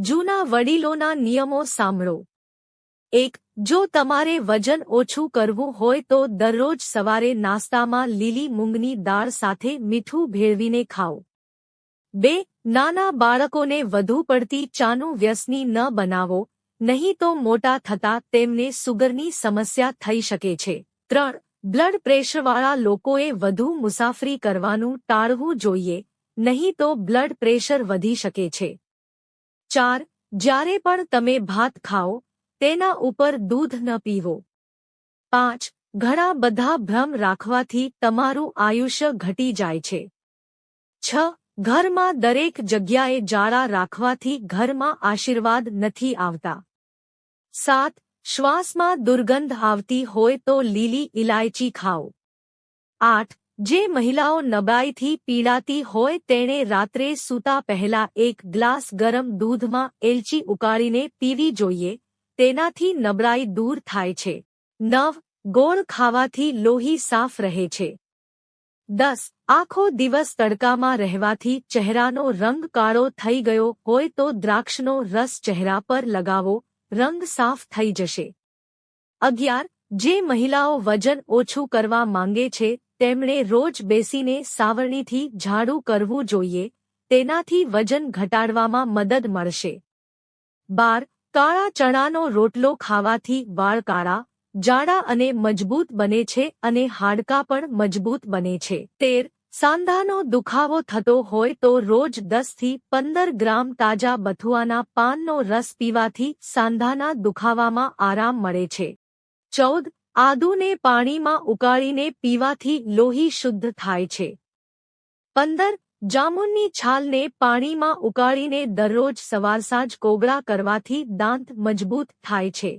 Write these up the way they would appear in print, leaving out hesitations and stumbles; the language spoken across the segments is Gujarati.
જૂના વડીલોના નિયમો સાંભળો। 1. જો તમારે વજન ઓછું કરવું હોય તો દરરોજ સવારે નાસ્તામાં લીલી મૂંગની દાળ સાથે મીઠું ભેળવીને ખાઓ। 2. નાના બાળકોને વધુ પડતી ચાનું વ્યસની ન બનાવો, નહીં તો મોટા થતાં તેમને સુગરની સમસ્યા થઈ શકે છે। 3. બ્લડ પ્રેશરવાળા લોકોએ વધુ મુસાફરી કરવાનું ટાળવું જોઈએ, નહીં તો બ્લડ પ્રેશર વધી શકે છે। 4. જ્યારે પણ તમે ભાત ખાઓ તેના ઉપર દૂધ ન પીવો। 5. ઘણા બધા ભ્રમ રાખવાથી તમારું આયુષ્ય ઘટી જાય છે। 6. ઘરમાં દરેક જગ્યાએ જાળા રાખવાથી ઘરમાં આશીર્વાદ નથી આવતા। 7. શ્વાસમાં દુર્ગંધ આવતી હોય તો લીલી ઇલાયચી ખાઓ। 8. જે મહિલાઓ નબળાઈથી પીડાતી હોય તેણે રાત્રે સૂતા પહેલા એક ગ્લાસ ગરમ દૂધમાં એલચી ઉકાળીને પીવી જોઈએ, તેનાથી નબળાઈ દૂર થાય છે। 9. ગોળ ખાવાથી લોહી સાફ રહે છે। 10. આખો દિવસ તડકામાં રહેવાથી ચહેરાનો રંગ કાળો થઈ ગયો હોય તો દ્રાક્ષનો રસ ચહેરા પર લગાવો, રંગ સાફ થઈ જશે। 11. જે મહિલાઓ વજન ઓછું કરવા માંગે છે તેમણે રોજ બેસીને સાવરણીથી ઝાડુ કરવું જોઈએ, તેનાથી વજન ઘટાડવામાં મદદ મળશે। 12. કાળા ચણાનો રોટલો ખાવાથી વાળ કાળા, જાડા અને મજબૂત બને છે અને હાડકાં પણ મજબૂત બને છે। 13. સાંધાનો દુખાવો થતો હોય તો રોજ 10 થી 15 ગ્રામ તાજા બથુઆના પાનનો રસ પીવાથી સાંધાના દુખાવામાં આરામ મળે છે। 14. આદુને પાણીમાં ઉકાળીને પીવાથી લોહી શુદ્ધ થાય છે। 15. જામુનની છાલને પાણીમાં ઉકાળીને દરરોજ સવાર-સાંજ કોગળા કરવાથી દાંત મજબૂત થાય છે।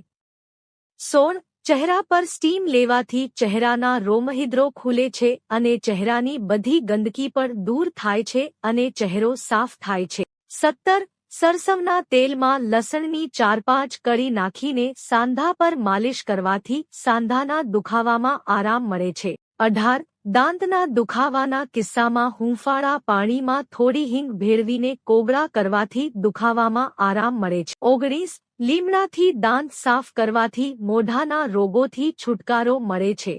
16. ચહેરા પર સ્ટીમ લેવાથી ચહેરાના રોમહિદ્રો ખુલે છે અને ચહેરાની બધી ગંદકી પણ દૂર થાય છે અને ચહેરો સાફ થાય છે। 17. સરસવના તેલમાં લસણની 4-5 કળી નાખીને સાંધા પર માલિશ કરવાથી સાંધાના દુખાવામાં આરામ મળે છે। 18. દાંતના દુખાવાના કિસ્સામાં હૂંફાળા પાણીમાં થોડી હિંગ ભેળવીને કોગળા કરવાથી દુખાવામાં આરામ મળે છે। 19. લીમડાથી દાંત સાફ કરવાથી મોઢાના રોગોથી છુટકારો મળે છે।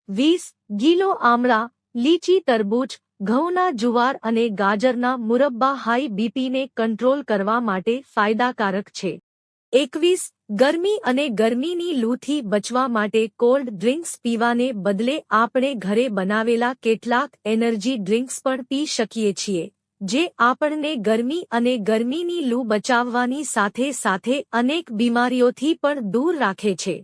20. ગીલો આમળા, લીચી, તરબૂચ, ઘઉંના જુવાર અને ગાજરના મુરબ્બા હાઈ બીપીને કંટ્રોલ કરવા માટે ફાયદાકારક છે। 21. ગરમી અને ગરમીની લૂથી બચવા માટે કોલ્ડ ડ્રિંક્સ પીવાને બદલે આપણે ઘરે બનાવેલા કેટલાક એનર્જી ડ્રિંક્સ પણ પી શકીએ છીએ, જે આપણને ગરમી અને ગરમીની લૂ બચાવવાની સાથે સાથે અનેક બીમારીઓથી પણ દૂર રાખે છે।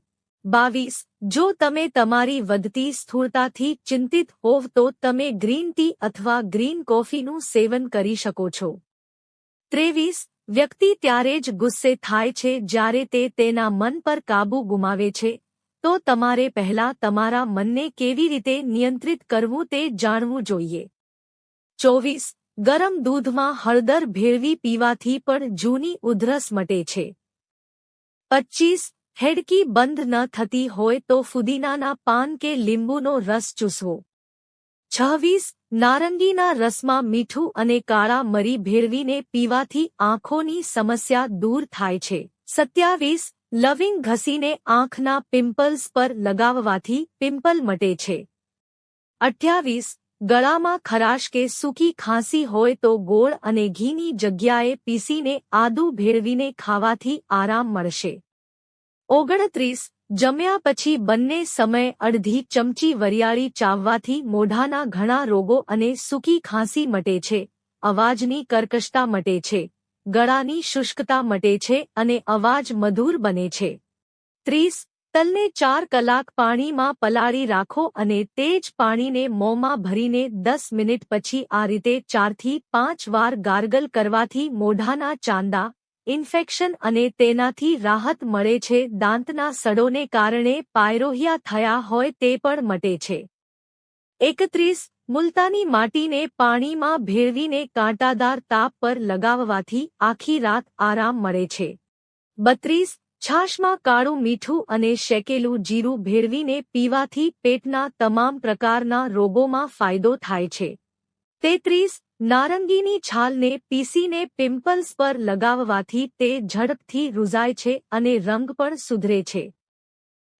22. જો તમે તમારી વધતી સ્થૂળતાથી ચિંતિત હોવ તો તમે ગ્રીન ટી અથવા ગ્રીન કોફીનું સેવન કરી શકો છો। 23. વ્યક્તિ ત્યારે જ ગુસ્સે થાય છે જ્યારે તે તેના મન પર કાબૂ ગુમાવે છે, તો તમારે પહેલા તમારા મનને કેવી રીતે નિયંત્રિત કરવું તે જાણવું જોઈએ। 24. ગરમ દૂધમાં હળદર ભેળવી પીવાથી પણ જૂની ઉધરસ મટે છે। 25. હેડકી બંધ ન થતી હોય તો ફુદીનાના પાન કે લીંબુનો રસ ચૂસવો। 26. નારંગીના રસમાં મીઠું અને કાળા મરી ભેળવીને પીવાથી આંખોની સમસ્યા દૂર થાય છે। 27. લવિંગ ઘસીને આંખના પિમ્પલ્સ પર લગાવવાથી પિમ્પલ મટે છે। 28. ગળામાં ખરાશ કે સૂકી ખાંસી હોય તો ગોળ અને ઘીની જગ્યાએ પીસીને આદુ ભેળવીને ખાવાથી આરામ મળશે। 29. જમ્યા પછી બંને સમયે અડધી ચમચી વરિયાળી ચાવવાથી મોઢાના ઘણા રોગો અને સૂકી ખાંસી મટે છે, અવાજની કર્કશતા મટે છે, ગળાની શુષ્કતા મટે છે અને અવાજ મધુર બને છે। 30. તલને 4 કલાક પાણીમાં પલાળી રાખો અને તે જ પાણીને મોંમાં ભરીને 10 મિનિટ પછી આ રીતે 4 થી 5 વાર ગાર્ગલ કરવાથી મોઢાના ચાંદા, ઇન્ફેક્શન અને તેનાથી રાહત મળે છે। દાંતના સડોને કારણે પાયરોહિયા થયા હોય તે પણ મટે છે। 31. મુલતાની માટીને પાણીમાં ભેળવીને કાંટાદાર તાપ પર લગાવવાથી આખી રાત આરામ મળે છે। 32. છાશમાં કાળું મીઠું અને શેકેલું જીરું ભેળવીને પીવાથી પેટના તમામ પ્રકારના રોગોમાં ફાયદો થાય છે। 33. નારંગીની છાલને પીસીને પિમ્પલ્સ પર લગાવવાથી તે ઝડપથી રૂઝાય છે અને રંગ પણ સુધરે છે.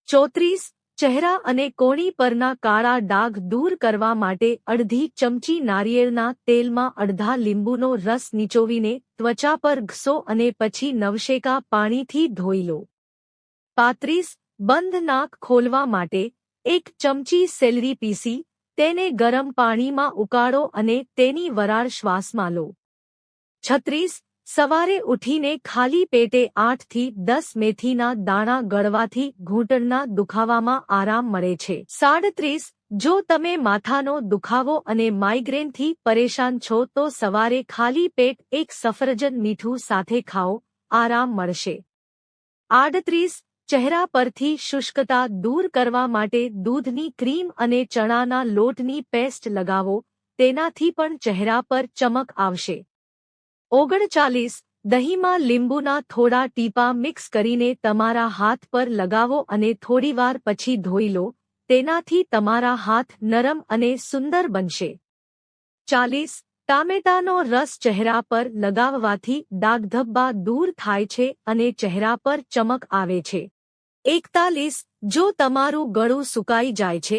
34. ચહેરા અને કોણી પરના કાળા ડાઘ દૂર કરવા માટે અડધી ચમચી નારિયેળના તેલમાં અડધા લીંબુનો રસ નીચોવીને ત્વચા પર ઘસો અને પછી નવશેકા પાણીથી ધોઈ લો. 35. બંધ નાક ખોલવા માટે 1 ચમચી સેલરી પીસી તેને ગરમ પાણીમાં ઉકાળો અને તેની વરાળ શ્વાસમાં લો. 36. સવારે ઉઠીને ખાલી પેટે 8 થી 10 મેથીના દાણા ગળવાથી ઘૂંટણના દુખાવામાં આરામ મળે છે. 37. જો તમે માથાનો દુખાવો અને માઇગ્રેનથી પરેશાન છો તો સવારે ખાલી પેટ એક સફરજન મીઠું સાથે ખાઓ, આરામ મળશે. 38. ચહેરા પરથી શુષ્કતા દૂર કરવા માટે દૂધની ક્રીમ અને ચણાના લોટની પેસ્ટ લગાવો, તેનાથી પણ ચહેરા પર ચમક આવશે. 39. દહીંમાં લીંબુના થોડા ટીપાં મિક્સ કરીને તમારા હાથ પર લગાવો અને થોડીવાર પછી ધોઈ લો, તેનાથી તમારા હાથ નરમ અને સુંદર બનશે. 40. ટામેટાનો રસ ચહેરા પર લગાવવાથી ડાઘધબ્બા દૂર થાય છે અને ચહેરા પર ચમક આવે છે. 41. જો તમારું ગળું સુકાઈ જાય છે,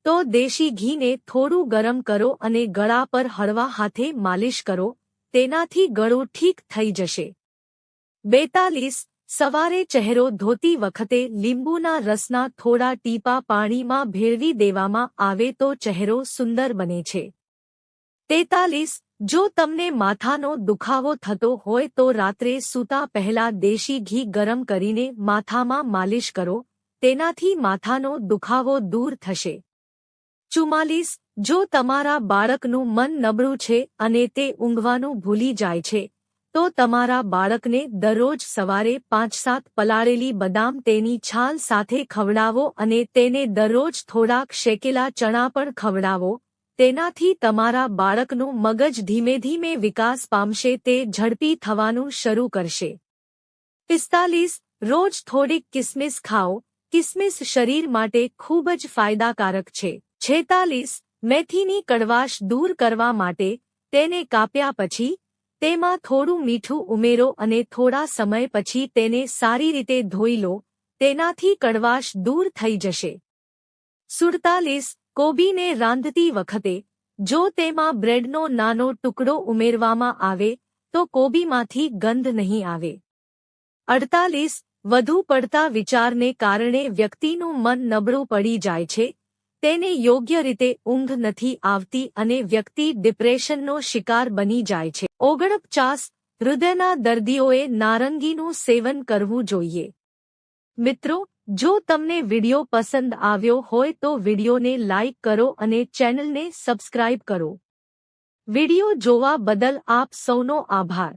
તો દેશી ઘીને થોડું ગરમ કરો અને ગળા પર હળવા હાથે માલિશ કરો, તેનાથી ગળું ઠીક થઈ જશે. 42. સવારે ચહેરો ધોતી વખતે લીંબુના રસના થોડા ટીપા પાણીમાં ભેળવી દેવામાં આવે તો ચહેરો સુંદર બને છે. 43. જો તમને માથાનો દુખાવો થતો હોય તો રાત્રે સૂતા પહેલા દેશી ઘી ગરમ કરીને માથામાં માલિશ કરો, તેનાથી માથાનો દુખાવો દૂર થશે. 44. જો તમારા બાળકનું મન નબળું છે અને તે ઊંઘવાનું ભૂલી જાય છે, તો તમારા બાળકને દરરોજ સવારે 5-7 પલાળેલી બદામ તેની છાલ સાથે ખવડાવો અને તેને દરરોજ થોડાક શેકેલા ચણા પણ ખવડાવો, તેનાથી તમારા બાળકનું મગજ ધીમે ધીમે વિકાસ પામશે, તે ઝડપી થવાનું શરૂ કરશે. 45. રોજ થોડીક કિસમિસ ખાઓ, કિસમિસ શરીર માટે ખૂબ જ ફાયદાકારક છે. 46. મેથીની કડવાશ દૂર કરવા માટે તેને કાપ્યા પછી તેમાં થોડું મીઠું ઉમેરો અને થોડા સમય પછી તેને સારી રીતે ધોઈ લો, તેનાથી કડવાશ દૂર થઈ જશે. 47. કોબીને રાંધતી વખતે જો તેમાં બ્રેડનો નાનો ટુકડો ઉમેરવામાં આવે તો કોબીમાંથી ગંધ નહીં આવે. 48. વધુ પડતા વિચારને કારણે વ્યક્તિનું મન નબળું પડી જાય છે, તેને યોગ્ય રીતે ઊંઘ નથી આવતી અને વ્યક્તિ ડિપ્રેશનનો શિકાર બની જાય છે. 49. હૃદયના દર્દીઓએ નારંગીનું સેવન કરવું જોઈએ. મિત્રો, જો તમને વિડિયો પસંદ આવ્યો હોય તો વિડિયોને લાઇક કરો અને ચેનલને સબસ્ક્રાઇબ કરો. વિડિયો જોવા બદલ આપ સૌનો આભાર.